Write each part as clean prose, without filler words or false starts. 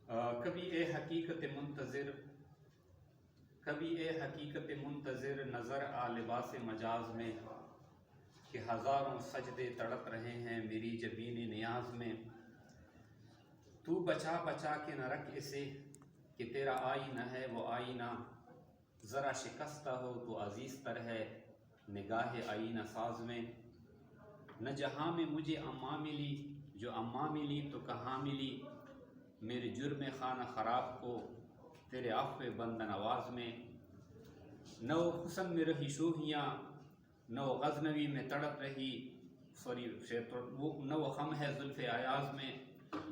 کبھی اے حقیقت منتظر نظر آ لباس مجاز میں، کہ ہزاروں سجدے تڑپ رہے ہیں میری جبین نیاز میں۔ تو بچا بچا کے نہ رکھ اسے، کہ تیرا آئینہ ہے وہ آئینہ، ذرا شکستہ ہو تو عزیز تر ہے نگاہ آئینہ ساز میں۔ نہ جہاں میں مجھے اماں ملی، جو اماں ملی تو کہاں ملی، میرے جرم خانہ خراب کو تیرے عفو بند نواز میں۔ نہ وہ حسن میں رہی شوہیاں، نہ وہ غزنوی میں تڑپ رہی، نہ وہ خم ہے زلف ایاز میں،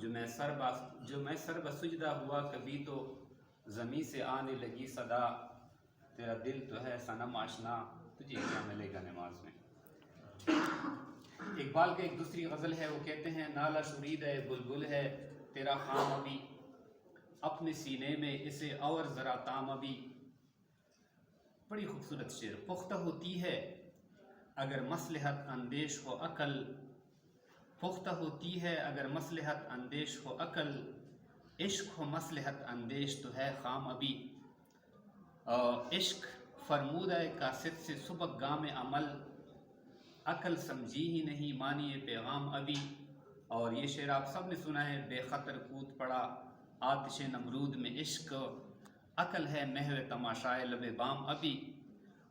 جو میں سر بسجدہ ہوا کبھی تو زمیں سے آنے لگی صدا، تیرا دل تو ہے صنم آشنا، تجھے کیا ملے گا نماز میں۔ اقبال کا ایک دوسری غزل ہے، وہ کہتے ہیں نالا شرید ہے بلبل ہے تیرا خام ابھی، اپنے سینے میں اسے اور ذرا تام ابھی۔ بڑی خوبصورت شعر۔ پختہ ہوتی ہے اگر مصلحت اندیش ہو عقل، پختہ ہوتی ہے اگر مصلحت اندیش ہو عقل، عشق ہو مصلحت اندیش تو ہے خام ابھی۔ عشق فرمودہ قاصد سے سبک گام عمل، عقل سمجھی ہی نہیں مانی پیغام ابھی۔ اور یہ شعر آپ سب نے سنا ہے، بے خطر کود پڑا آتش نمرود میں عشق، عقل ہے محو تماشائے لب بام ابھی۔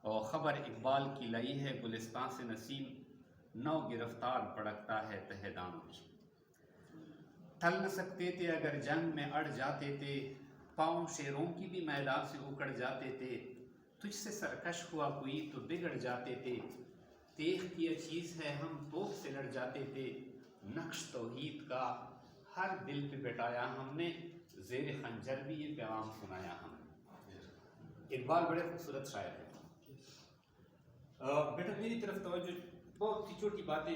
اور خبر اقبال کی لائی ہے گلستان سے نسیم، نو گرفتار بھڑکتا ہے تہ دام ابھی۔ ٹل نہ سکتے تھے اگر جنگ میں اڑ جاتے تھے، پاؤں شیروں کی بھی میدان سے اکڑ جاتے تھے، تجھ سے سرکش ہوا کوئی تو بگڑ جاتے تھے، تیغ کی یہ چیز ہے ہم توپ سے لڑ جاتے تھے، نقش توحید کا ہر دل پہ بٹایا ہم نے، زیر خنجر بھی یہ پیغام سنایا ہم نے۔ اقبال بڑے خوبصورت شاعر ہیں۔ بیٹا میری طرف توجہ، بہت ہی چھوٹی باتیں۔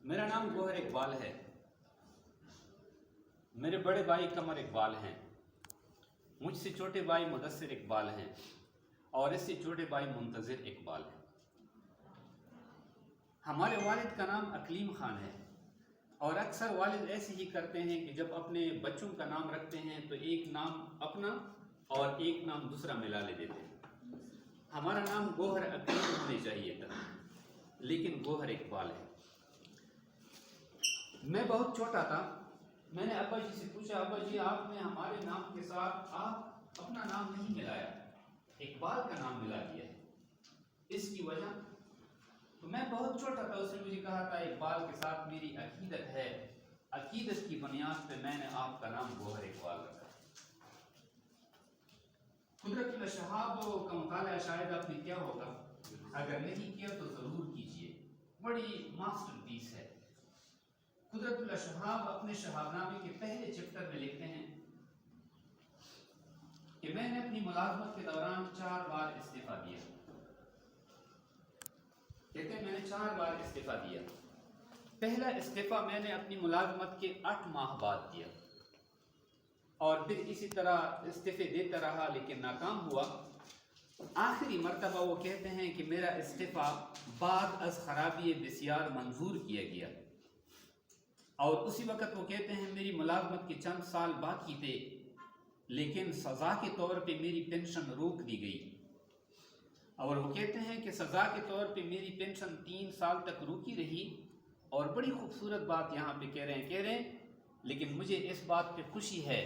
میرا نام گوہر اقبال ہے، میرے بڑے بھائی قمر اقبال ہیں، مجھ سے چھوٹے بھائی مدثر اقبال ہیں، اور اس سے چھوٹے بھائی منتظر اقبال ہیں۔ ہمارے والد کا نام اکلیم خان ہے، اور اکثر والد ایسے ہی کرتے ہیں کہ جب اپنے بچوں کا نام رکھتے ہیں تو ایک نام اپنا اور ایک نام دوسرا ملا لے دیتے ہیں۔ ہمارا نام گوہر اکلیم ہونے چاہیے تھا، لیکن گوہر اقبال ہے۔ میں بہت چھوٹا تھا، میں نے ابا جی سے پوچھا، ابا جی آپ نے ہمارے نام کے ساتھ آپ اپنا نام نہیں ملایا، اقبال کا نام ملا دیا ہے، اس کی وجہ؟ تو میں بہت چھوٹا تھا، اس نے مجھے کہا تھا اقبال کے ساتھ میری عقیدت ہے، عقیدت کی بنیاد پہ میں نے آپ کا نام گوہر اقبال رکھا۔ قدرت الشہاب کا مطالعہ شاید آپ نے کیا ہوگا، اگر نہیں کیا تو ضرور کیجئے، بڑی ماسٹر پیس ہے۔ قدرت الشہاب اپنے شہاب نامے کے پہلے چیپٹر میں لکھتے ہیں کہ میں نے اپنی ملازمت کے دوران 4 بار استعفیٰ دیا، کہتے ہیں میں نے 4 بار استعفیٰ دیا۔ پہلا استعفیٰ میں نے اپنی ملازمت کے 8 ماہ بعد دیا، اور پھر اسی طرح استعفے دیتا رہا لیکن ناکام ہوا۔ آخری مرتبہ وہ کہتے ہیں کہ میرا استعفیٰ بعد از خرابی بسیار منظور کیا گیا، اور اسی وقت وہ کہتے ہیں میری ملازمت کے چند سال باقی تھے، لیکن سزا کے طور پہ میری پینشن روک دی گئی، اور وہ کہتے ہیں کہ سزا کے طور پہ میری پینشن 3 سال تک روکی رہی۔ اور بڑی خوبصورت بات یہاں پہ کہہ رہے ہیں لیکن مجھے اس بات پہ خوشی ہے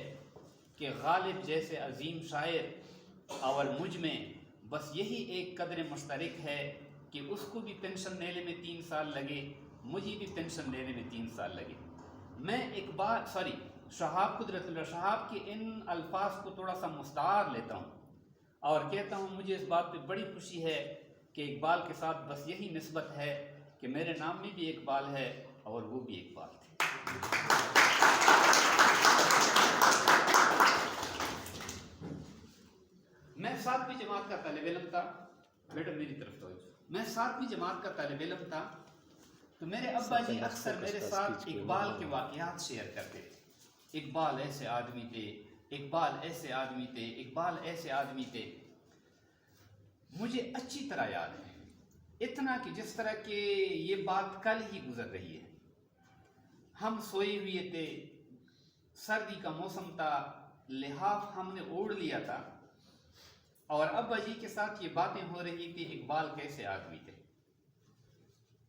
کہ غالب جیسے عظیم شاعر اور مجھ میں بس یہی ایک قدر مشترک ہے کہ اس کو بھی پینشن لینے میں 3 سال لگے، مجھے بھی پینشن لینے میں 3 سال لگے۔ میں شہاب قدرت اللہ شہاب کے ان الفاظ کو تھوڑا سا مستعار لیتا ہوں اور کہتا ہوں مجھے اس بات پہ بڑی خوشی ہے کہ اقبال کے ساتھ بس یہی نسبت ہے کہ میرے نام میں بھی اقبال ہے اور وہ بھی اقبال تھے۔ میں 7ویں جماعت کا طالب علم تھا، بیٹا میری طرف توجہ، میں 7ویں جماعت کا طالب علم تھا، تو میرے ابا جی اکثر میرے ساتھ اقبال کے واقعات شیئر کرتے تھے۔ اقبال ایسے آدمی تھے، اقبال ایسے آدمی تھے، اقبال ایسے آدمی تھے۔ مجھے اچھی طرح یاد ہے، اتنا کہ جس طرح کہ یہ بات کل ہی گزر رہی ہے۔ ہم سوئے ہوئے تھے، سردی کا موسم تھا، لحاف ہم نے اوڑھ لیا تھا، اور ابا جی کے ساتھ یہ باتیں ہو رہی تھی اقبال کیسے آدمی تھے.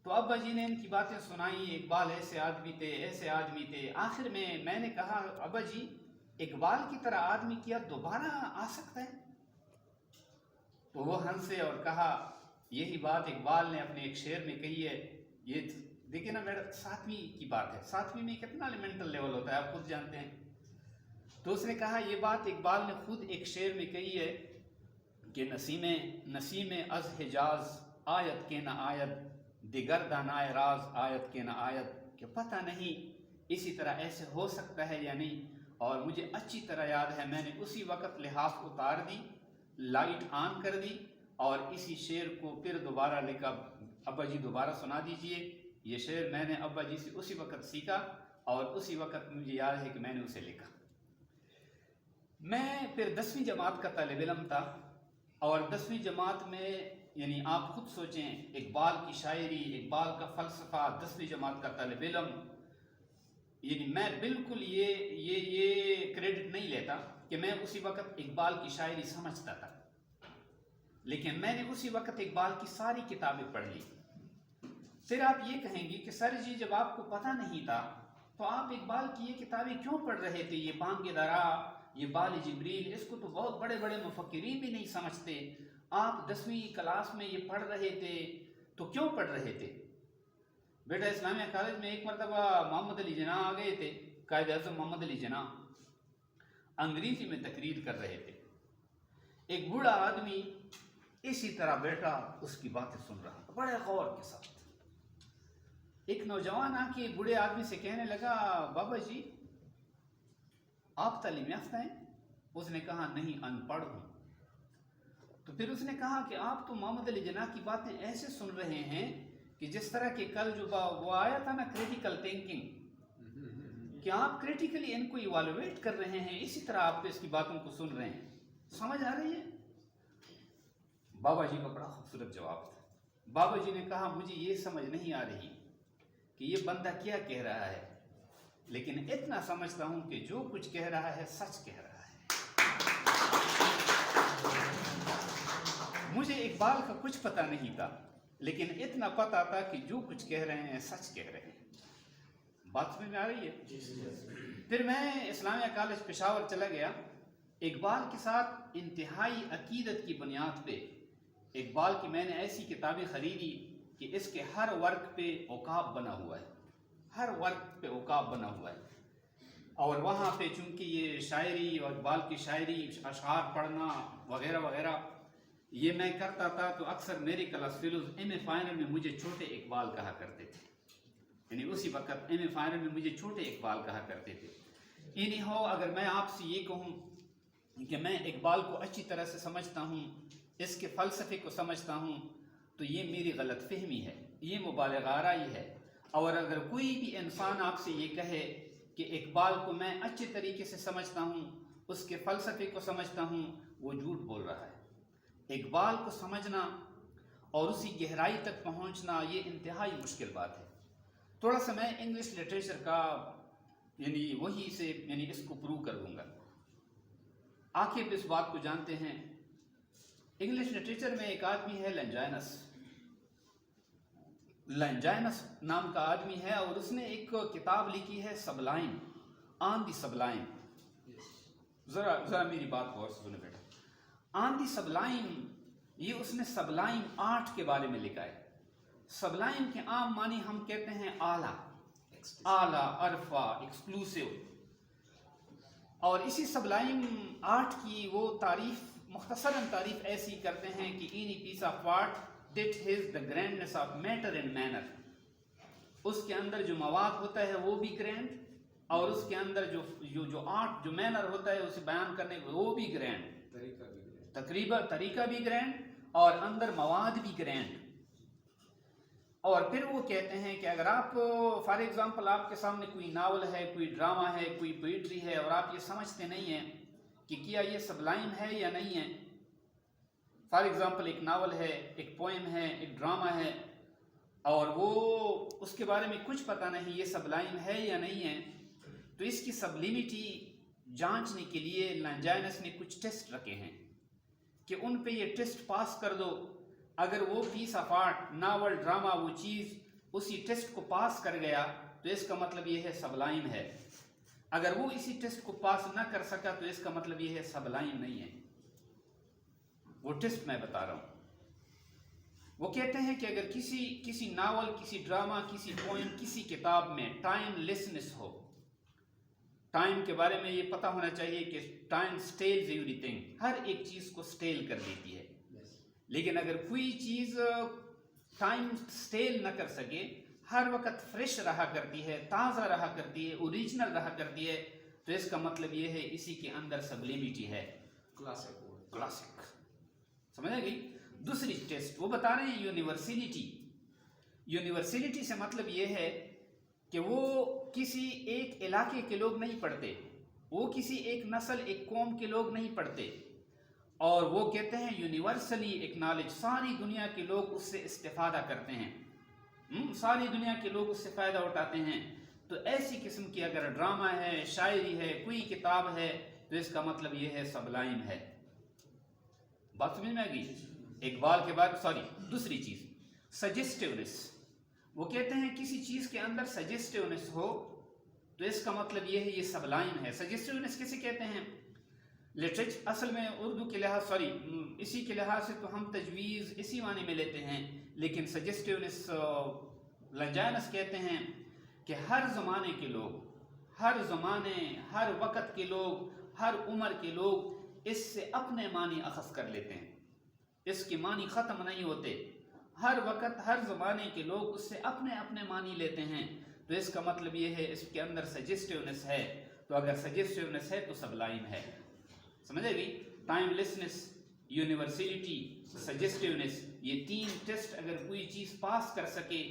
تو ابا جی نے ان کی باتیں سنائی، اقبال ایسے آدمی تھے، ایسے آدمی تھے. آخر میں نے کہا ابا جی اقبال کی طرح آدمی کیا دوبارہ آ سکتا ہے؟ تو وہ ہنسے اور کہا یہی بات اقبال نے اپنے ایک شعر میں کہی ہے. یہ دیکھیں نا میرا 7ویں کی بات ہے، 7ویں میں کتنا مینٹل لیول ہوتا ہے آپ خود جانتے ہیں. تو اس نے کہا یہ بات اقبال نے خود ایک شعر میں کہی ہے کہ نسیم از حجاز آیت کے نہ آیت، دیگر دانائے راز آیت کے نہ آیت، کہ پتہ نہیں اسی طرح ایسے ہو سکتا ہے یا نہیں. اور مجھے اچھی طرح یاد ہے میں نے اسی وقت لحاف اتار دی، لائٹ آن کر دی، اور اسی شعر کو پھر دوبارہ لکھا. ابا جی دوبارہ سنا دیجئے. یہ شعر میں نے ابا جی سے اسی وقت سیکھا اور اسی وقت مجھے یاد ہے کہ میں نے اسے لکھا. میں پھر 10ویں جماعت کا طالب علم تھا، اور 10ویں جماعت میں یعنی آپ خود سوچیں اقبال کی شاعری، اقبال کا فلسفہ، 10ویں جماعت کا طالب علم. یعنی میں بالکل یہ کریڈٹ نہیں لیتا کہ میں اسی وقت اقبال کی شاعری سمجھتا تھا، لیکن میں نے اسی وقت اقبال کی ساری کتابیں پڑھ لی. پھر آپ یہ کہیں گی کہ سر جی جب آپ کو پتہ نہیں تھا تو آپ اقبال کی یہ کتابیں کیوں پڑھ رہے تھے؟ یہ بانگ درا، یہ بال جبریل، اس کو تو بہت بڑے بڑے مفکرین بھی نہیں سمجھتے. آپ 10ویں کلاس میں یہ پڑھ رہے تھے تو کیوں پڑھ رہے تھے؟ بیٹا اسلامیہ کالج میں ایک مرتبہ محمد علی جناح آ گئے تھے، قائد اعظم محمد علی جناح انگریزی میں تقریر کر رہے تھے. ایک بوڑھا آدمی اسی طرح بیٹا اس کی باتیں سن رہا بڑے غور کے ساتھ. ایک نوجوان آ کے بوڑھے آدمی سے کہنے لگا بابا جی آپ تعلیم یافتہ ہیں؟ اس نے کہا نہیں، ان پڑھ ہوں. تو پھر اس نے کہا کہ آپ تو محمد علی جناح کی باتیں ایسے سن رہے ہیں کہ جس طرح کہ کل جو وہ آیا تھا نا کریٹیکل تھنکنگ، کہ آپ کریٹیکلی ان کو ایوالویٹ کر رہے ہیں، اسی طرح آپ اس کی باتوں کو سن رہے ہیں. سمجھ آ رہی ہے؟ بابا جی کا بڑا خوبصورت جواب تھا. بابا جی نے کہا مجھے یہ سمجھ نہیں آ رہی کہ یہ بندہ کیا کہہ رہا ہے، لیکن اتنا سمجھتا ہوں کہ جو کچھ کہہ رہا ہے سچ کہہ رہا ہے. مجھے اقبال کا کچھ پتہ نہیں تھا، لیکن اتنا پتہ تھا کہ جو کچھ کہہ رہے ہیں سچ کہہ رہے ہیں. بات سمجھ میں آ رہی ہے؟ پھر میں اسلامیہ کالج پشاور چلا گیا. اقبال کے ساتھ انتہائی عقیدت کی بنیاد پہ اقبال کی میں نے ایسی کتابیں خریدی کہ اس کے ہر ورق پہ عقاب بنا ہوا ہے، ہر ورق پہ عقاب بنا ہوا ہے. اور وہاں پہ چونکہ یہ شاعری اور اقبال کی شاعری، اشعار پڑھنا وغیرہ وغیرہ یہ میں کرتا تھا، تو اکثر میری class fellows M A final میں مجھے چھوٹے اقبال کہا کرتے تھے. یعنی اسی وقت ایم اے فائنل میں مجھے چھوٹے اقبال کہا کرتے تھے. اینی ہو اگر میں آپ سے یہ کہوں کہ میں اقبال کو اچھی طرح سے سمجھتا ہوں، اس کے فلسفے کو سمجھتا ہوں، تو یہ میری غلط فہمی ہے، یہ مبالغہ آرائی ہے. اور اگر کوئی بھی انسان آپ سے یہ کہے کہ اقبال کو میں اچھے طریقے سے سمجھتا ہوں، اس کے فلسفے کو سمجھتا ہوں، وہ جھوٹ بول رہا ہے. اقبال کو سمجھنا اور اسی گہرائی تک پہنچنا یہ انتہائی مشکل بات ہے. تھوڑا سا میں انگلش لٹریچر کا یعنی وہی سے یعنی اس کو پروو کر دوں گا. آخر اس بات کو جانتے ہیں، انگلش لٹریچر میں ایک آدمی ہے لینجائنس نام کا آدمی ہے، اور اس نے ایک کتاب لکھی ہے سبلائم، آن دی سبلائم. ذرا میری بات غور سے سنیں بیٹا. آن دی سبلائم یہ اس نے سبلائم آرٹ کے بارے میں لکھا ہے. سبلائم کے عام معنی ہم کہتے ہیں اعلیٰ، عرفہ، ایکسکلوسیو. اور اسی سبلائم آرٹ کی وہ تعریف، مختصراً تعریف ایسی کرتے ہیں کہ any piece of art that has the grandness of matter and manner. اس کے اندر جو مواد ہوتا ہے وہ بھی گرینڈ، اور اس کے اندر جو آرٹ جو مینر ہوتا ہے اسے بیان کرنے وہ بھی گرینڈ، طریقہ بھی گرینڈ اور اندر مواد بھی گرینڈ. اور پھر وہ کہتے ہیں کہ اگر آپ فار ایگزامپل آپ کے سامنے کوئی ناول ہے، کوئی ڈرامہ ہے، کوئی پوئٹری ہے، اور آپ یہ سمجھتے نہیں ہیں کہ کیا یہ سبلائم ہے یا نہیں ہے. فار ایگزامپل ایک ناول ہے، ایک پوئم ہے، ایک ڈرامہ ہے، اور وہ اس کے بارے میں کچھ پتہ نہیں یہ سبلائم ہے یا نہیں ہے، تو اس کی سبلیمٹی جانچنے کے لیے لنجائنس نے کچھ ٹیسٹ رکھے ہیں کہ ان پہ یہ ٹیسٹ پاس کر دو، اگر وہ پیس آف آرٹ، ناول، ڈرامہ، وہ چیز اسی ٹیسٹ کو پاس کر گیا تو اس کا مطلب یہ ہے سبلائم ہے، اگر وہ اسی ٹیسٹ کو پاس نہ کر سکا تو اس کا مطلب یہ ہے سبلائم نہیں ہے۔ وہ ٹیسٹ میں بتا رہا ہوں۔ وہ کہتے ہیں کہ اگر کسی ناول، کسی ڈرامہ، کسی پوئم، کسی کتاب میں ٹائم لیسنس ہو، ٹائم کے بارے میں یہ پتہ ہونا چاہیے کہ ٹائم سٹیلز ایوری تھنگ، ہر ایک چیز کو سٹیل کر دیتی ہے، لیکن اگر کوئی چیز ٹائم سٹیل نہ کر سکے، ہر وقت فریش رہا کرتی ہے، تازہ رہا کرتی ہے، اوریجنل رہا کرتی ہے، تو اس کا مطلب یہ ہے اسی کے اندر سبلیمٹی ہے، کلاسک۔ سمجھ گئی؟ دوسری ٹیسٹ وہ بتا رہے ہیں یونیورسلٹی۔ یونیورسلٹی سے مطلب یہ ہے کہ وہ کسی ایک علاقے کے لوگ نہیں پڑھتے، وہ کسی ایک نسل، ایک قوم کے لوگ نہیں پڑھتے، اور وہ کہتے ہیں یونیورسلی ایک نالج، ساری دنیا کے لوگ اس سے استفادہ کرتے ہیں، ساری دنیا کے لوگ اس سے فائدہ اٹھاتے ہیں۔ تو ایسی قسم کی اگر ڈرامہ ہے، شاعری ہے، کوئی کتاب ہے، تو اس کا مطلب یہ ہے سبلائم ہے۔ بات سمجھ میں آ گئی؟ اقبال کے بعد دوسری چیز سجیسٹیونس۔ وہ کہتے ہیں کسی چیز کے اندر سجیسٹیونس ہو تو اس کا مطلب یہ ہے یہ سبلائم ہے۔ سجیسٹیونس کسے کہتے ہیں؟ لٹریچر اصل میں اردو کے لحاظ اسی کے لحاظ سے تو ہم تجویز اسی معنی میں لیتے ہیں، لیکن سجیسٹیونس لنجائنس کہتے ہیں کہ ہر زمانے کے لوگ، ہر زمانے، ہر وقت کے لوگ، ہر عمر کے لوگ اس سے اپنے معنی اخذ کر لیتے ہیں، اس کے معنی ختم نہیں ہوتے، ہر وقت ہر زمانے کے لوگ اس سے اپنے اپنے معنی لیتے ہیں، تو اس کا مطلب یہ ہے اس کے اندر سجیسٹیونس ہے، تو اگر سجیسٹیونس ہے تو سبلائم ہے۔ سمجھے گی؟ ٹائم لیسنس، یونیورسلٹی، سجیسٹیونس، یہ تین ٹیسٹ اگر کوئی چیز پاس کر سکے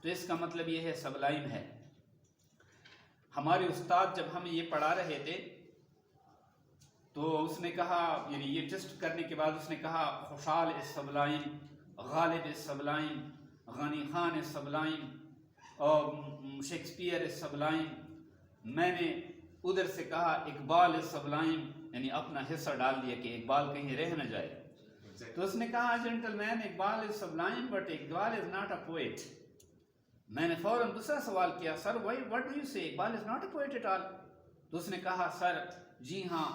تو اس کا مطلب یہ ہے سبلائم ہے۔ ہمارے استاد جب ہمیں یہ پڑھا رہے تھے تو اس نے کہا، یعنی یہ ٹیسٹ کرنے کے بعد اس نے کہا خوشحال از سبلائم، غالب از سبلائم، غنی خان از سبلائم، اور شیکسپیئر از سبلائم۔ میں نے ادھر سے کہا اقبال از سبلائم، یعنی اپنا حصہ ڈال دیا کہ اقبال کہیں رہ نہ جائے۔ تو اس نے کہا gentleman, Iqbal is sublime but Iqbal is not a poet. میں نے فوراً دوسرا سوال کیا، sir what do you say, Iqbal is not a poet at all? تو اس نے کہا سر جی ہاں،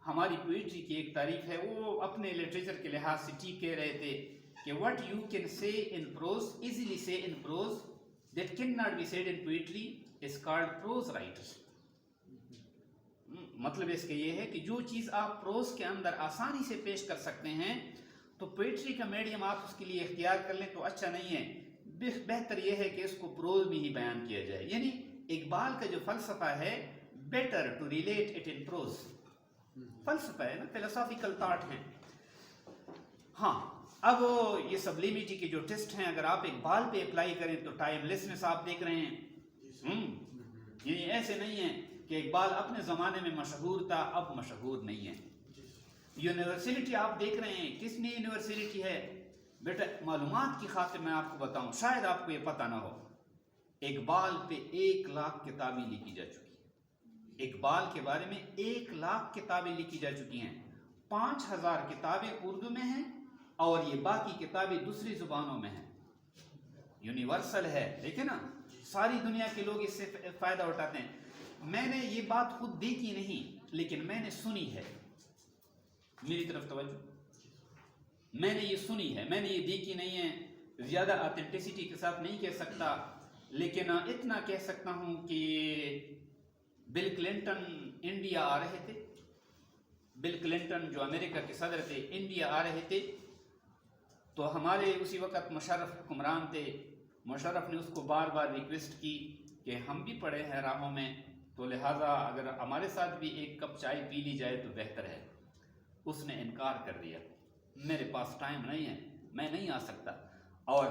ہماری پوئٹری کی ایک تعریف ہے، وہ اپنے لٹریچر کے لحاظ سے ٹھیک کہہ رہے تھے کہ what you can say in prose, easily say in prose, that cannot be said in poetry is called prose writer۔ مطلب اس کا یہ ہے کہ جو چیز آپ پروز کے اندر آسانی سے پیش کر سکتے ہیں تو پوئٹری کا میڈیم آپ اس کے لیے اختیار کر لیں تو اچھا نہیں ہے، بہتر یہ ہے کہ اس کو پروز میں ہی بیان کیا جائے۔ یعنی اقبال کا جو فلسفہ ہے، better to relate it in prose, فلسفہ ہے نا، فلسافیکل تھاٹ ہیں۔ ہاں، اب یہ سبلیمٹی کے جو ٹیسٹ ہیں اگر آپ اقبال پہ اپلائی کریں تو ٹائم لیسنس آپ دیکھ رہے ہیں، یہ ایسے نہیں ہے کہ اقبال اپنے زمانے میں مشہور تھا، اب مشہور نہیں ہے۔ یونیورسلٹی آپ دیکھ رہے ہیں، کس نے یونیورسلٹی ہے؟ بیٹا معلومات کی خاطر میں آپ کو بتاؤں، شاید آپ کو یہ پتہ نہ ہو، اقبال پہ 1,00,000 کتابیں لکھی جا چکی ہیں، اقبال کے بارے میں 1,00,000 کتابیں لکھی جا چکی ہیں، 5,000 کتابیں اردو میں ہیں اور یہ باقی کتابیں دوسری زبانوں میں ہیں۔ یونیورسل ہے، دیکھیں نا، ساری دنیا کے لوگ اس سے فائدہ اٹھاتے ہیں۔ میں نے یہ بات خود دیکھی نہیں لیکن میں نے سنی ہے، میری طرف توجہ، میں نے یہ سنی ہے، میں نے یہ دیکھی نہیں ہے، زیادہ آتھینٹسٹی کے ساتھ نہیں کہہ سکتا، لیکن اتنا کہہ سکتا ہوں کہ بل کلنٹن انڈیا آ رہے تھے، بل کلنٹن جو امریکہ کے صدر تھے انڈیا آ رہے تھے، تو ہمارے اسی وقت مشرف حکمران تھے، مشرف نے اس کو بار بار ریکویسٹ کی کہ ہم بھی پڑے ہیں راہوں میں، تو لہٰذا اگر ہمارے ساتھ بھی ایک کپ چائے پی لی جائے تو بہتر ہے۔ اس نے انکار کر دیا، میرے پاس ٹائم نہیں ہے، میں نہیں آ سکتا۔ اور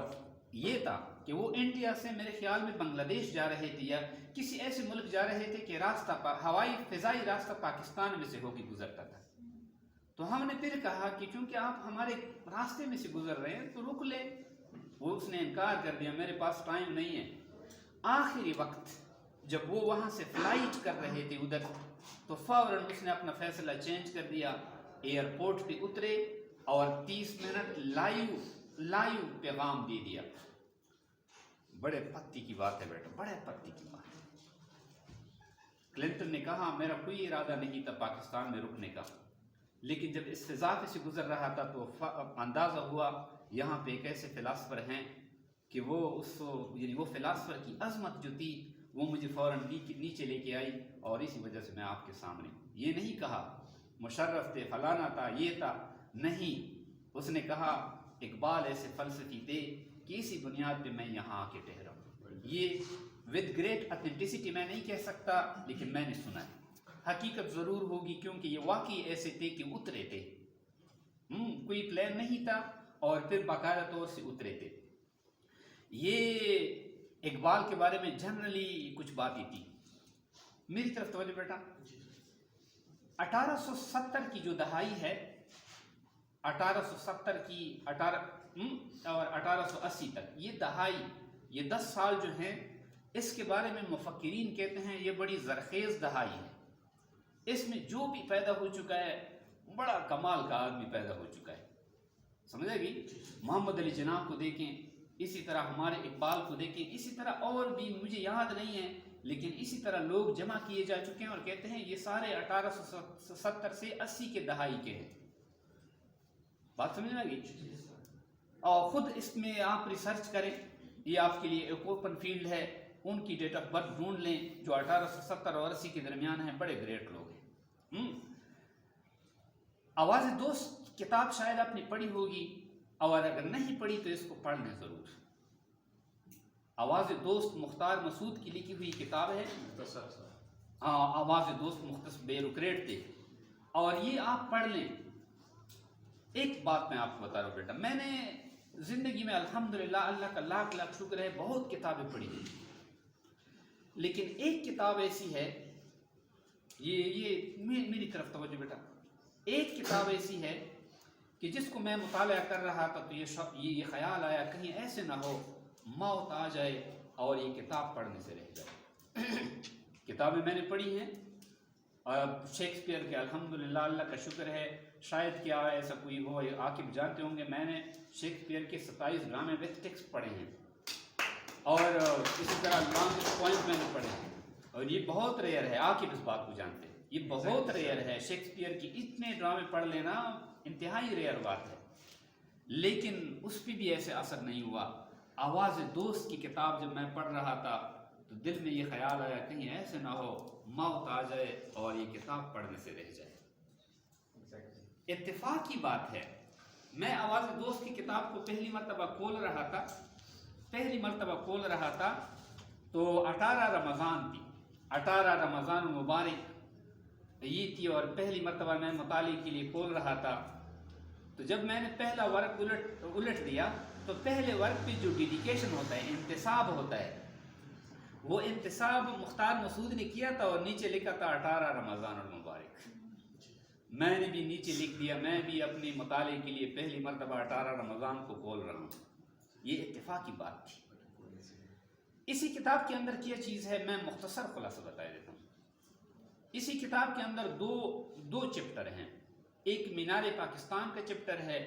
یہ تھا کہ وہ انڈیا سے میرے خیال میں بنگلہ دیش جا رہے تھے یا کسی ایسے ملک جا رہے تھے کہ راستہ ہوائی فضائی راستہ پاکستان میں سے ہو کے گزرتا تھا۔ تو ہم نے پھر کہا کہ چونکہ آپ ہمارے راستے میں سے گزر رہے ہیں تو رک لے، وہ اس نے انکار کر دیا، میرے پاس ٹائم نہیں ہے۔ آخری وقت جب وہ وہاں سے فلائٹ کر رہے تھے ادھر، تو فوراً اس نے اپنا فیصلہ چینج کر دیا، ایئرپورٹ پہ اترے اور 30 منٹ لائیو پیغام دے دیا۔ بڑے پتی کی بات ہے بیٹا، بڑے پتی کی بات ہے۔ کلنٹن نے کہا میرا کوئی ارادہ نہیں تھا پاکستان میں رکنے کا، لیکن جب اس فضا سے گزر رہا تھا تو اندازہ ہوا یہاں پہ ایک ایسے فلاسفر ہیں کہ وہ فلاسفر کی عظمت جو تھی وہ مجھے فوراً نیچے لے کے آئی، اور اسی وجہ سے میں آپ کے سامنے ہوں۔ یہ نہیں کہا مشرف تھے، فلانا تھا، یہ تھا، نہیں، اس نے کہا اقبال ایسے فلسفی تھے کہ اسی بنیاد پہ میں یہاں آ کے ٹھہرا ہوں۔ یہ ود گریٹ اتھینٹسٹی میں نہیں کہہ سکتا، لیکن میں نے سنا ہے، حقیقت ضرور ہوگی، کیونکہ یہ واقعی ایسے تھے کہ اترے تھے، کوئی پلان نہیں تھا، اور پھر باقاعدہ طور سے اترے تھے۔ یہ اقبال کے بارے میں جنرلی کچھ باتیں تھی۔ میری طرف توجہ بیٹا، 1870 کی جو دہائی ہے، 1870 کی اور 1880 تک، یہ دہائی، یہ 10 سال جو ہیں، اس کے بارے میں مفکرین کہتے ہیں یہ بڑی زرخیز دہائی ہے۔ اس میں جو بھی پیدا ہو چکا ہے بڑا کمال کا آدمی پیدا ہو چکا ہے، سمجھے گی؟ محمد علی جناح کو دیکھیں، اسی طرح ہمارے اقبال کو دیکھیں، اسی طرح اور بھی مجھے یاد نہیں ہے، لیکن اسی طرح لوگ جمع کیے جا چکے ہیں اور کہتے ہیں یہ سارے 1870 سے 80 کے دہائی کے ہیں۔ بات سمجھ میں آ گئی؟ اور خود اس میں آپ ریسرچ کریں، یہ آپ کے لیے ایک اوپن فیلڈ ہے، ان کی ڈیٹ آف برتھ ڈھونڈ لیں جو 1870 اور 80 کے درمیان ہیں، بڑے گریٹ لوگ ہیں۔ آواز دوست کتاب شاید آپ نے پڑھی ہوگی، اور اگر نہیں پڑھی تو اس کو پڑھ لیں ضرور۔ آواز دوست مختار مسعود کی لکھی ہوئی کتاب ہے، آواز دوست مختصر بیروکریٹ تھے، اور یہ آپ پڑھ لیں۔ ایک بات میں آپ کو بتا رہا ہوں بیٹا، میں نے زندگی میں الحمدللہ اللہ کا لاکھ لاکھ شکر ہے بہت کتابیں پڑھی ہیں، لیکن ایک کتاب ایسی ہے، یہ میری طرف توجہ بیٹا، ایک کتاب ایسی ہے کہ جس کو میں مطالعہ کر رہا تھا تو یہ خیال آیا کہیں ایسے نہ ہو موت آ جائے اور یہ کتاب پڑھنے سے رہ جائے۔ کتابیں میں نے پڑھی ہیں، اور شیکسپیئر کے الحمدللہ اللہ کا شکر ہے، شاید کیا ایسا کوئی ہو، عاقب جانتے ہوں گے، میں نے شیکسپیئر کے 27 ڈرامے وتھ ٹیکسٹ پڑھے ہیں، اور اسی طرح لانگسٹ پوائنٹ میں نے پڑھے ہیں، اور یہ بہت ریئر ہے، عاقب اس بات کو جانتے ہیں، یہ بہت ریئر ہے، شیکسپیئر کی اتنے ڈرامے پڑھ لینا انتہائی ریئر بات ہے، لیکن اس پہ بھی ایسے اثر نہیں ہوا۔ آواز دوست کی کتاب جب میں پڑھ رہا تھا تو دل میں یہ خیال آیا کہیں ایسے نہ ہو موت آ جائے اور یہ کتاب پڑھنے سے رہ جائے۔ اتفاق کی بات ہے، میں آواز دوست کی کتاب کو پہلی مرتبہ کھول رہا تھا تو 18 رمضان تھی، 18 رمضان مبارک یہ تھی، اور پہلی مرتبہ میں مطالعے کے لیے کھول رہا تھا، تو جب میں نے پہلا ورق الٹ دیا تو پہلے ورق پہ جو ڈیڈیکیشن ہوتا ہے، انتساب ہوتا ہے، وہ انتساب مختار مسعود نے کیا تھا، اور نیچے لکھا تھا 18 رمضان المبارک۔ میں نے بھی نیچے لکھ دیا، میں بھی اپنے مطالعے کے لیے پہلی مرتبہ 18 رمضان کو کھول رہا ہوں۔ یہ اتفاق کی بات تھی۔ اسی کتاب کے اندر کیا چیز ہے، میں مختصر خلاصہ بتا دیتا ہوں۔ اسی کتاب کے اندر دو چپٹر ہیں، ایک مینار پاکستان کا چپٹر ہے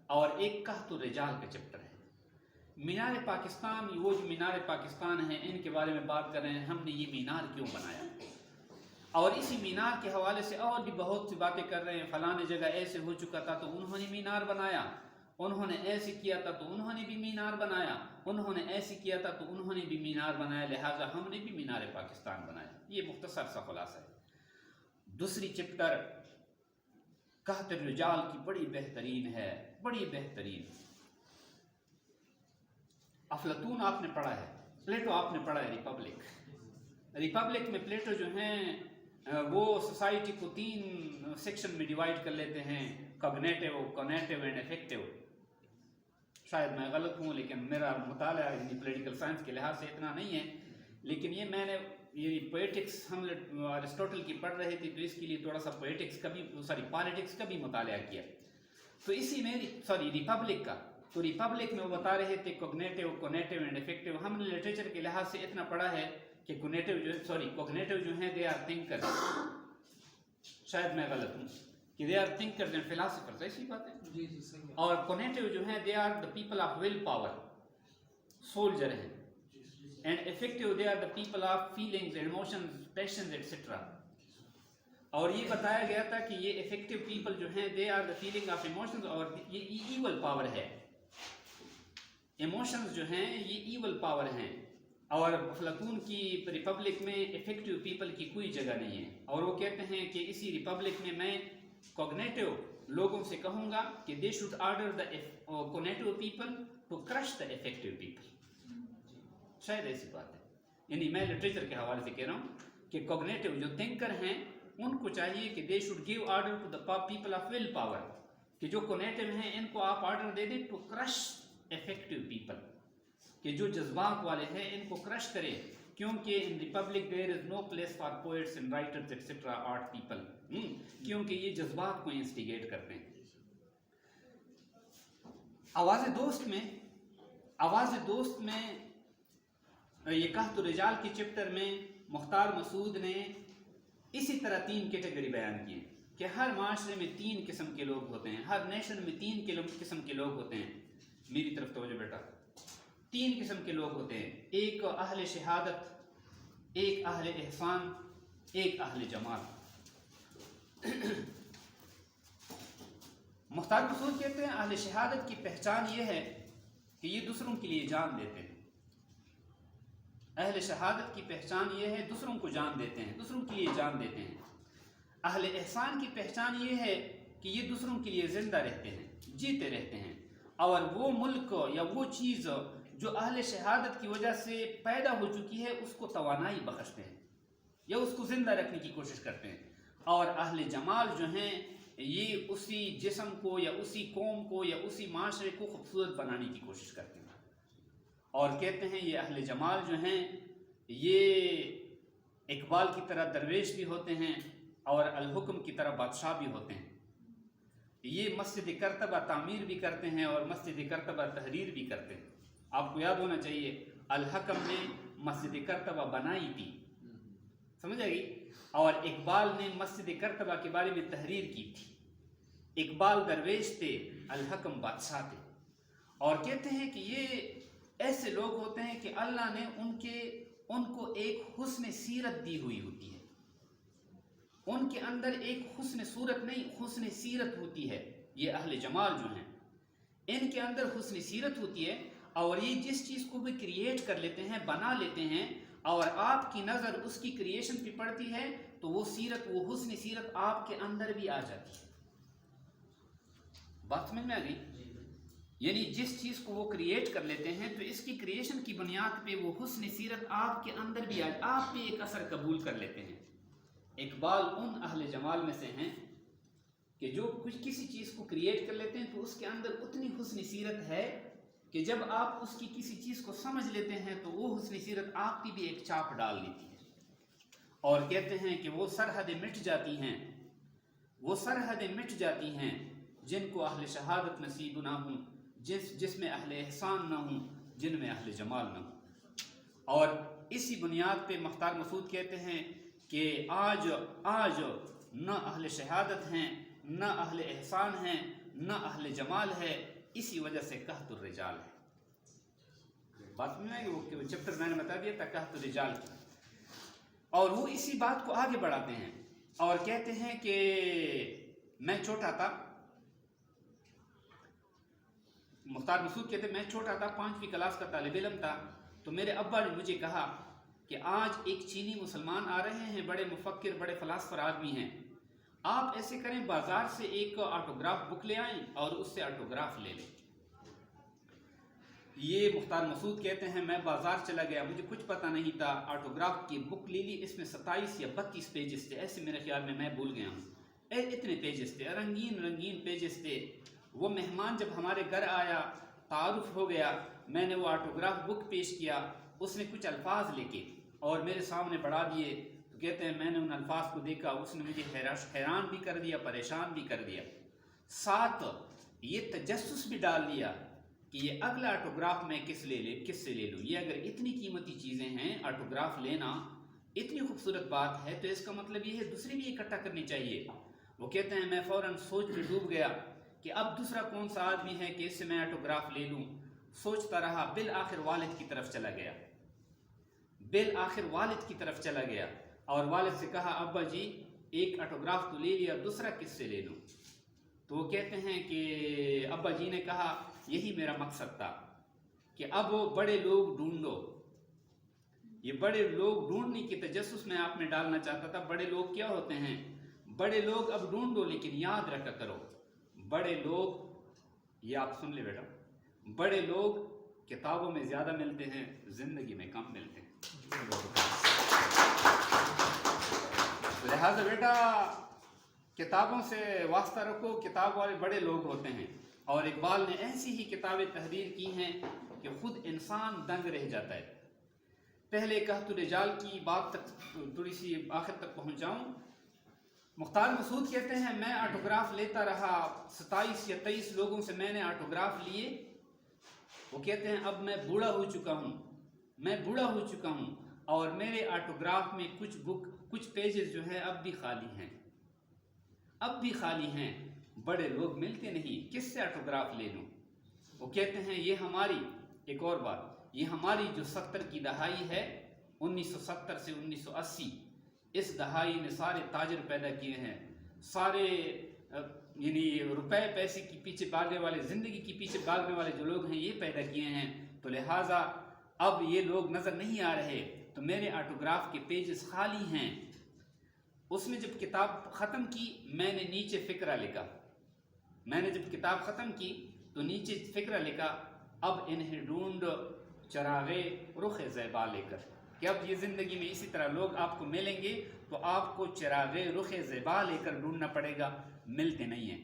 اور ایک قحط الرجال کا چپٹر ہے۔ مینار پاکستان، وہ جو مینار پاکستان ہیں ان کے بارے میں بات کر رہے ہیں، ہم نے یہ مینار کیوں بنایا، اور اسی مینار کے حوالے سے اور بھی بہت سی باتیں کر رہے ہیں، فلاں جگہ ایسے ہو چکا تھا تو انہوں نے مینار بنایا، انہوں نے ایسے کیا تھا تو انہوں نے بھی مینار بنایا، انہوں نے ایسے کیا تھا تو انہوں نے بھی مینار بنایا، لہٰذا ہم نے بھی مینار پاکستان بنایا۔ یہ مختصر سا خلاصہ ہے۔ دوسری چپٹر قحط الرجال کی بڑی بہترین ہے، بڑی بہترین۔ افلاطون آپ نے پڑھا ہے، پلیٹو آپ نے پڑھا ہے، ریپبلک میں پلیٹو جو ہیں وہ سوسائٹی کو 3 سیکشن میں ڈیوائیڈ کر لیتے ہیں، کگنیٹو، کونیٹو اینڈ افیکٹو۔ شاید میں غلط ہوں، لیکن میرا مطالعہ یعنی پولیٹیکل سائنس کے لحاظ سے اتنا نہیں ہے، لیکن یہ میں نے یہ پولیٹکس ہم ارسطوٹل کی پڑھ رہے تھے تو اس کے لیے تھوڑا سا پولیٹکس کا بھی مطالعہ کیا، تو اسی میں ریپبلک کا، تو ریپبلک میں وہ بتا رہے تھے کوگنیٹو، کونیٹو اینڈ افیکٹو۔ ہم نے لٹریچر کے لحاظ سے اتنا پڑھا ہے کہ کوگنیٹو جو ہیں دے آر تھنکر، شاید میں غلط ہوں کہ they are thinkers and philosophers, ایسی بات ہے. جی جی صحیح. اور کونیٹو جو ہیں they are the people of will power, soldier ہیں. And affective they are the people of feelings, emotions, passions etcetera. اور یہ بتایا گیا تھا کہ یہ افیکٹو پیپل جو ہیں they are the feeling of emotions, اور یہ ایول پاور ہے. ایموشنز جو ہیں یہ ایول پاور ہیں. اور افلاطون کی ریپبلک میں افیکٹو پیپل کی کوئی جگہ نہیں ہے. اور وہ کہتے ہیں کہ اسی ریپبلک میں کوگنیٹو لوگوں سے کہوں گا کہ they should order the conative people to crush the affective people. شاید ایسی بات ہے. یعنی میں لٹریچر کے حوالے سے کہہ رہا ہوں کہ کوگنیٹو جو تھنکر ہیں ان کو چاہیے کہ they should give order to the people of will power, کہ جو کونیٹو ہیں ان کو آپ آرڈر دے دیں ٹو کرش افیکٹو پیپل، کہ جو جذبات والے ہیں ان کو کرش کرے. کیونکہ in Republic there is no place for poets and writers etcetera art people, کیونکہ یہ جذبات کو انسٹیگیٹ کرتے ہیں. آواز دوست میں یہ قحط الرجال کی چپٹر میں مختار مسعود نے اسی طرح 3 کیٹیگری بیان کی کہ ہر معاشرے میں 3 قسم کے لوگ ہوتے ہیں، ہر نیشن میں 3 قسم کے لوگ ہوتے ہیں. میری طرف توجہ بیٹا. 3 قسم کے لوگ ہوتے ہیں، ایک اہل شہادت، ایک اہل احسان، ایک اہل جمال. مختار مسعود کہتے ہیں اہل شہادت کی پہچان یہ ہے کہ یہ دوسروں کے لیے جان دیتے ہیں. اہل شہادت کی پہچان یہ ہے دوسروں کو جان دیتے ہیں، دوسروں کے لیے جان دیتے ہیں. اہل احسان کی پہچان یہ ہے کہ یہ دوسروں کے لیے زندہ رہتے ہیں، جیتے رہتے ہیں، اور وہ ملک یا وہ چیز جو اہل شہادت کی وجہ سے پیدا ہو چکی ہے اس کو توانائی بخشتے ہیں یا اس کو زندہ رکھنے کی کوشش کرتے ہیں. اور اہل جمال جو ہیں یہ اسی جسم کو یا اسی قوم کو یا اسی معاشرے کو خوبصورت بنانے کی کوشش کرتے ہیں. اور کہتے ہیں یہ اہل جمال جو ہیں یہ اقبال کی طرح درویش بھی ہوتے ہیں اور الحکم کی طرح بادشاہ بھی ہوتے ہیں. یہ مسجد کرتبہ تعمیر بھی کرتے ہیں اور مسجد کرتبہ تحریر بھی کرتے ہیں. آپ کو یاد ہونا چاہیے الحکم نے مسجد کرتبہ بنائی تھی، سمجھ آئے گی، اور اقبال نے مسجد کرتبہ کے بارے میں تحریر کی تھی. اقبال درویش تھے، الحکم بادشاہ تھے. اور کہتے ہیں کہ یہ ایسے لوگ ہوتے ہیں کہ اللہ نے ان کو ایک حسن سیرت دی ہوئی ہوتی ہے. ان کے اندر ایک حسن صورت نہیں، حسن سیرت ہوتی ہے. یہ اہل جمال جو ہیں ان کے اندر حسن سیرت ہوتی ہے، اور یہ جس چیز کو بھی کریٹ کر لیتے ہیں، بنا لیتے ہیں، اور آپ کی نظر اس کی کریشن پہ پڑتی ہے تو وہ سیرت، وہ حسن سیرت آپ کے اندر بھی آ جاتی ہے. بات سمجھ میں آ گئی؟ یعنی جس چیز کو وہ کریٹ کر لیتے ہیں تو اس کی کریشن کی بنیاد پہ وہ حسن سیرت آپ کے اندر بھی آپ پہ ایک اثر قبول کر لیتے ہیں. اقبال ان اہل جمال میں سے ہیں کہ جو کچھ کسی چیز کو کریٹ کر لیتے ہیں تو اس کے اندر اتنی حسن سیرت ہے کہ جب آپ اس کی کسی چیز کو سمجھ لیتے ہیں تو وہ حسن سیرت آپ کی بھی ایک چھاپ ڈال دیتی ہے. اور کہتے ہیں کہ وہ سرحدیں مٹ جاتی ہیں، وہ سرحدیں مٹ جاتی ہیں جن کو اہل شہادت نصیب نہ ہوں، جس میں اہل احسان نہ ہوں، جن میں اہل جمال نہ ہوں. اور اسی بنیاد پہ مختار مسعود کہتے ہیں کہ آج نہ اہل شہادت ہیں، نہ اہل احسان ہیں، نہ اہل جمال ہے، اسی وجہ سے قحط الرجال ہے. بات میں ہے وہ چیپٹر میں نے بتا دیا تھا قحط الرجال کی. اور وہ اسی بات کو آگے بڑھاتے ہیں اور کہتے ہیں کہ میں چھوٹا تھا، مختار مسعود کہتے ہیں میں چھوٹا تھا، 5ویں کلاس کا طالب علم تھا، تو میرے ابا نے مجھے کہا کہ آج ایک چینی مسلمان آ رہے ہیں، بڑے مفکر، بڑے فلاسفر آدمی ہیں، آپ ایسے کریں بازار سے ایک آٹوگراف بک لے آئیں اور اس سے آٹوگراف لے لیں. یہ مختار مسعود کہتے ہیں میں بازار چلا گیا، مجھے کچھ پتہ نہیں تھا، آٹوگراف کی بک لے لی، اس میں 27 یا 32 پیجز تھے، ایسے میرے خیال میں بھول گیا ہوں، اتنے پیجز تھے، رنگین پیجز تھے. وہ مہمان جب ہمارے گھر آیا، تعارف ہو گیا، میں نے وہ آٹوگراف بک پیش کیا، اس نے کچھ الفاظ لے کے اور میرے سامنے پڑھا دیے. تو کہتے ہیں میں نے ان الفاظ کو دیکھا، اس نے مجھے حیران بھی کر دیا، پریشان بھی کر دیا، ساتھ یہ تجسس بھی ڈال دیا کہ یہ اگلا آٹوگراف میں کس سے لے لوں. یہ اگر اتنی قیمتی چیزیں ہیں، آٹوگراف لینا اتنی خوبصورت بات ہے، تو اس کا مطلب یہ ہے دوسری بھی اکٹھا کرنی چاہیے. وہ کہتے ہیں میں فوراً سوچ میں ڈوب گیا کہ اب دوسرا کون سا آدمی ہے کہ اس سے میں آٹوگراف لے لوں. سوچتا رہا، بالآخر والد کی طرف چلا گیا اور والد سے کہا ابا جی ایک آٹوگراف تو لے لیا، دوسرا کس سے لے لوں. تو وہ کہتے ہیں کہ ابا جی نے کہا یہی میرا مقصد تھا کہ اب وہ بڑے لوگ ڈھونڈو. یہ بڑے لوگ ڈھونڈنے کی تجسس میں آپ میں ڈالنا چاہتا تھا. بڑے لوگ کیا ہوتے ہیں؟ بڑے لوگ اب ڈھونڈو، لیکن یاد رکھا کرو بڑے لوگ، یہ آپ سن لے بیٹا، بڑے لوگ کتابوں میں زیادہ ملتے ہیں، زندگی میں کم ملتے ہیں. لہذا بیٹا کتابوں سے واسطہ رکھو، کتاب والے بڑے لوگ ہوتے ہیں. اور اقبال نے ایسی ہی کتابیں تحریر کی ہیں کہ خود انسان دنگ رہ جاتا ہے. پہلے قحط الرجال کی بات تک تھوڑی سی آخر تک پہنچاؤں. مختار مسعود کہتے ہیں میں آٹوگراف لیتا رہا، 27 یا 23 لوگوں سے میں نے آٹوگراف لیے. وہ کہتے ہیں اب میں بوڑھا ہو چکا ہوں اور میرے آٹوگراف میں کچھ پیجز جو ہیں اب بھی خالی ہیں. بڑے لوگ ملتے نہیں، کس سے آٹوگراف لے لوں. وہ کہتے ہیں یہ ہماری ایک اور بات، یہ ہماری جو 70 کی دہائی ہے، 1970 سے 1980، اس دہائی نے سارے تاجر پیدا کیے ہیں، سارے یعنی روپے پیسے کی پیچھے بھاگنے والے، زندگی کی پیچھے بھاگنے والے جو لوگ ہیں یہ پیدا کیے ہیں. تو لہٰذا اب یہ لوگ نظر نہیں آ رہے، تو میرے آٹوگراف کے پیجز خالی ہیں. اس نے جب کتاب ختم کی میں نے نیچے فقرہ لکھا اب انہیں ڈھونڈ چراغے رخ زیبا لے کر، کہ اب یہ زندگی میں اسی طرح لوگ آپ کو ملیں گے تو آپ کو چراغے رخ زیبا لے کر ڈھونڈنا پڑے گا، ملتے نہیں ہیں.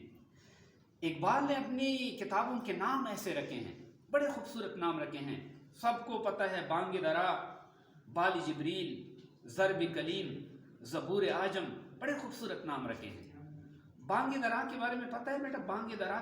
اقبال نے اپنی کتابوں کے نام ایسے رکھے ہیں، بڑے خوبصورت نام رکھے ہیں. سب کو پتہ ہے بانگ درا، بال جبریل، ضرب کلیم، زبور اعجم، بڑے خوبصورت نام رکھے ہیں. بانگ درا کے بارے میں پتہ ہے بیٹا؟ بانگ درا